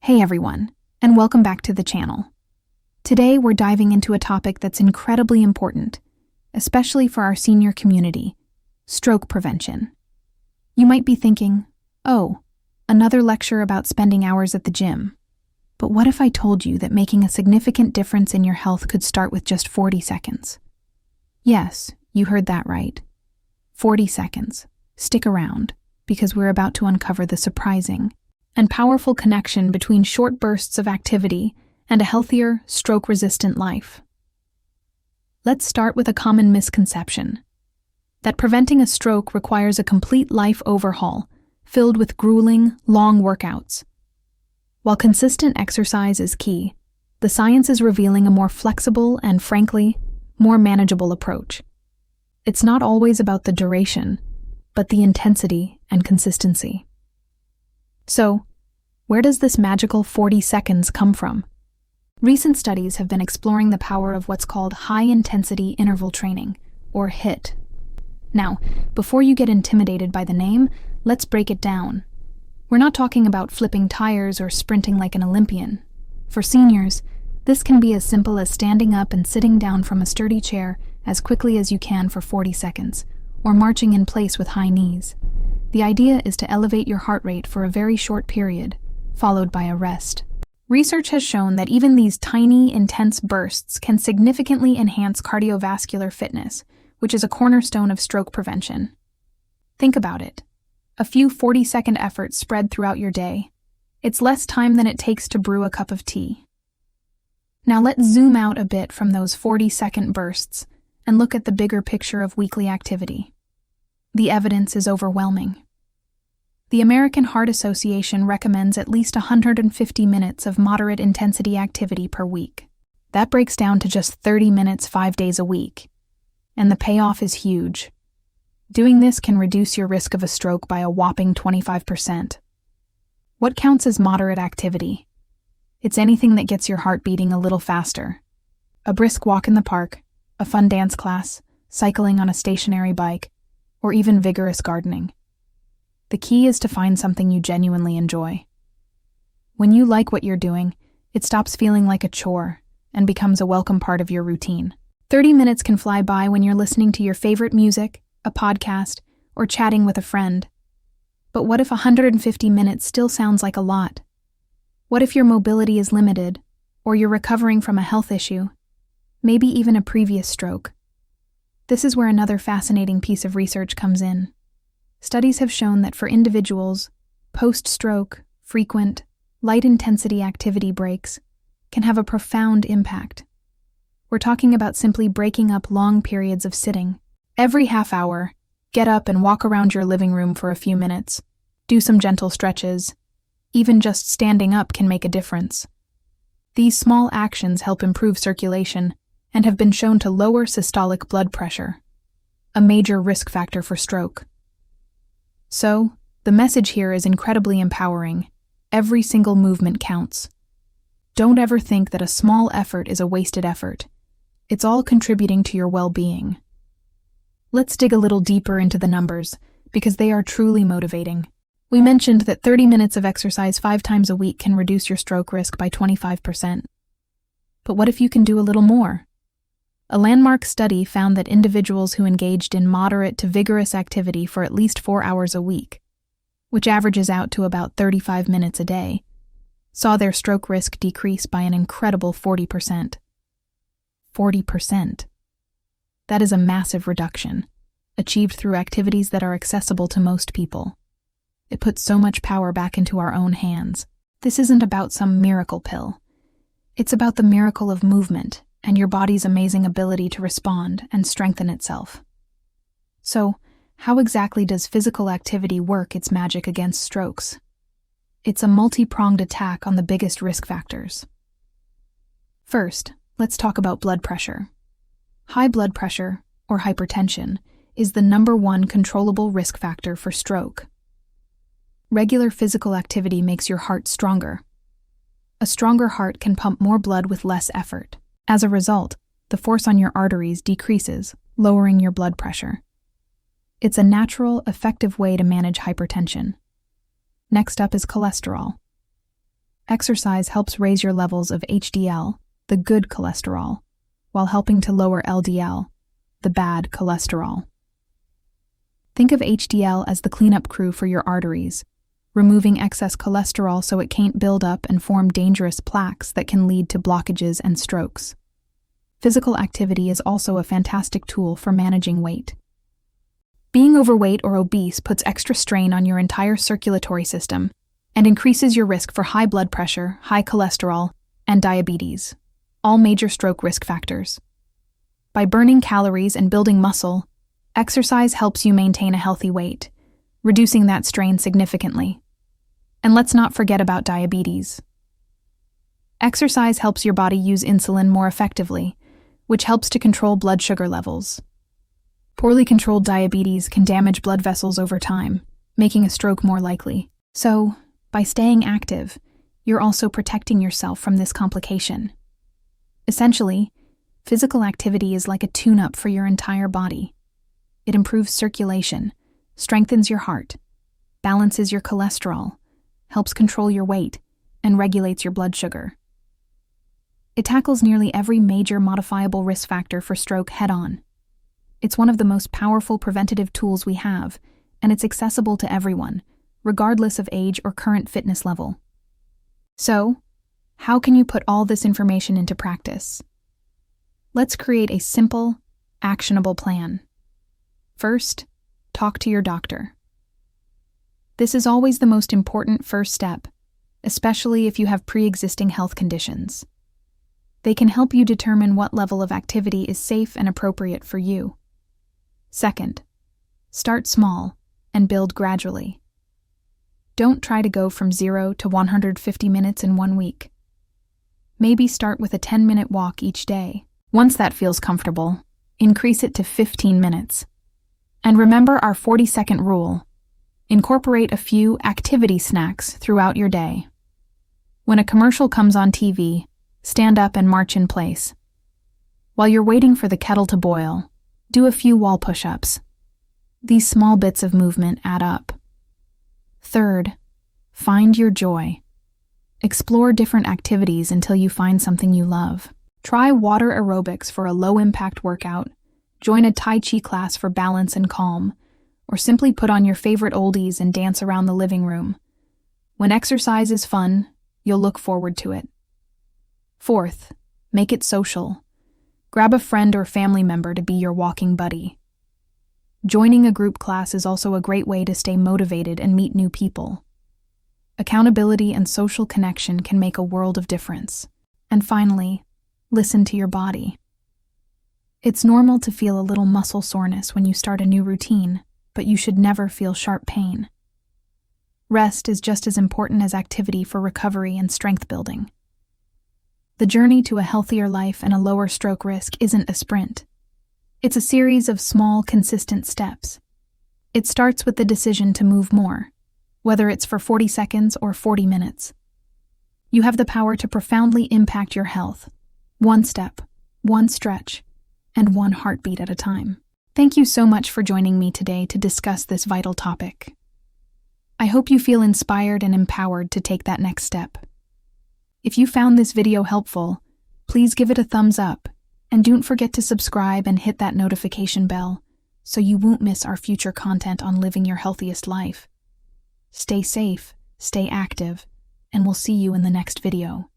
Hey everyone, and welcome back to the channel. Today we're diving into a topic that's incredibly important, especially for our senior community: stroke prevention. You might be thinking, oh, another lecture about spending hours at the gym. But what if I told you that making a significant difference in your health could start with just 40 seconds? Yes, you heard that right. 40 seconds. Stick around, because we're about to uncover the surprising and powerful connection between short bursts of activity and a healthier, stroke-resistant life. Let's start with a common misconception: that preventing a stroke requires a complete life overhaul, filled with grueling, long workouts. While consistent exercise is key, the science is revealing a more flexible and, frankly, more manageable approach. It's not always about the duration, but the intensity and consistency. So, where does this magical 40 seconds come from? Recent studies have been exploring the power of what's called high-intensity interval training, or HIIT. Now, before you get intimidated by the name, let's break it down. We're not talking about flipping tires or sprinting like an Olympian. For seniors, this can be as simple as standing up and sitting down from a sturdy chair as quickly as you can for 40 seconds, or marching in place with high knees. The idea is to elevate your heart rate for a very short period, followed by a rest. Research has shown that even these tiny, intense bursts can significantly enhance cardiovascular fitness, which is a cornerstone of stroke prevention. Think about it. A few 40-second efforts spread throughout your day. It's less time than it takes to brew a cup of tea. Now let's zoom out a bit from those 40-second bursts and look at the bigger picture of weekly activity. The evidence is overwhelming. The American Heart Association recommends at least 150 minutes of moderate intensity activity per week. That breaks down to just 30 minutes 5 days a week. And the payoff is huge. Doing this can reduce your risk of a stroke by a whopping 25%. What counts as moderate activity? It's anything that gets your heart beating a little faster. A brisk walk in the park, a fun dance class, cycling on a stationary bike, or even vigorous gardening. The key is to find something you genuinely enjoy. When you like what you're doing, it stops feeling like a chore and becomes a welcome part of your routine. 30 minutes can fly by when you're listening to your favorite music, a podcast, or chatting with a friend. But what if 150 minutes still sounds like a lot? What if your mobility is limited, or you're recovering from a health issue, maybe even a previous stroke? This is where another fascinating piece of research comes in. Studies have shown that for individuals, post-stroke, frequent, light-intensity activity breaks can have a profound impact. We're talking about simply breaking up long periods of sitting. Every half hour, get up and walk around your living room for a few minutes. Do some gentle stretches. Even just standing up can make a difference. These small actions help improve circulation and have been shown to lower systolic blood pressure, a major risk factor for stroke. So, the message here is incredibly empowering. Every single movement counts. Don't ever think that a small effort is a wasted effort. It's all contributing to your well-being. Let's dig a little deeper into the numbers, because they are truly motivating. We mentioned that 30 minutes of exercise 5 times a week can reduce your stroke risk by 25%. But what if you can do a little more? A landmark study found that individuals who engaged in moderate to vigorous activity for at least 4 hours a week, which averages out to about 35 minutes a day, saw their stroke risk decrease by an incredible 40%. 40%. That is a massive reduction, achieved through activities that are accessible to most people. It puts so much power back into our own hands. This isn't about some miracle pill. It's about the miracle of movement and your body's amazing ability to respond and strengthen itself. So, how exactly does physical activity work its magic against strokes? It's a multi-pronged attack on the biggest risk factors. First, let's talk about blood pressure. High blood pressure, or hypertension, is the #1 controllable risk factor for stroke. Regular physical activity makes your heart stronger. A stronger heart can pump more blood with less effort. As a result, the force on your arteries decreases, lowering your blood pressure. It's a natural, effective way to manage hypertension. Next up is cholesterol. Exercise helps raise your levels of HDL, the good cholesterol, while helping to lower LDL, the bad cholesterol. Think of HDL as the cleanup crew for your arteries, removing excess cholesterol so it can't build up and form dangerous plaques that can lead to blockages and strokes. Physical activity is also a fantastic tool for managing weight. Being overweight or obese puts extra strain on your entire circulatory system and increases your risk for high blood pressure, high cholesterol, and diabetes, all major stroke risk factors. By burning calories and building muscle, exercise helps you maintain a healthy weight, reducing that strain significantly. And let's not forget about diabetes. Exercise helps your body use insulin more effectively, which helps to control blood sugar levels. Poorly controlled diabetes can damage blood vessels over time, making a stroke more likely. So, by staying active, you're also protecting yourself from this complication. Essentially, physical activity is like a tune-up for your entire body. It improves circulation, strengthens your heart, balances your cholesterol, helps control your weight, and regulates your blood sugar. It tackles nearly every major modifiable risk factor for stroke head-on. It's one of the most powerful preventative tools we have, and it's accessible to everyone, regardless of age or current fitness level. So, how can you put all this information into practice? Let's create a simple, actionable plan. First, talk to your doctor. This is always the most important first step, especially if you have pre-existing health conditions. They can help you determine what level of activity is safe and appropriate for you. Second, start small and build gradually. Don't try to go from 0 to 150 minutes in 1 week. Maybe start with a 10-minute walk each day. Once that feels comfortable, increase it to 15 minutes. And remember our 40-second rule. Incorporate a few activity snacks throughout your day. When a commercial comes on TV, stand up and march in place. While you're waiting for the kettle to boil, do a few wall push-ups. These small bits of movement add up. Third, find your joy. Explore different activities until you find something you love. Try water aerobics for a low-impact workout, join a Tai Chi class for balance and calm, or simply put on your favorite oldies and dance around the living room. When exercise is fun, you'll look forward to it. Fourth, make it social. Grab a friend or family member to be your walking buddy. Joining a group class is also a great way to stay motivated and meet new people. Accountability and social connection can make a world of difference. And finally, listen to your body. It's normal to feel a little muscle soreness when you start a new routine, but you should never feel sharp pain. Rest is just as important as activity for recovery and strength building. The journey to a healthier life and a lower stroke risk isn't a sprint. It's a series of small, consistent steps. It starts with the decision to move more, whether it's for 40 seconds or 40 minutes. You have the power to profoundly impact your health, one step, one stretch, and one heartbeat at a time. Thank you so much for joining me today to discuss this vital topic. I hope you feel inspired and empowered to take that next step. If you found this video helpful, please give it a thumbs up, and don't forget to subscribe and hit that notification bell so you won't miss our future content on living your healthiest life. Stay safe, stay active, and we'll see you in the next video.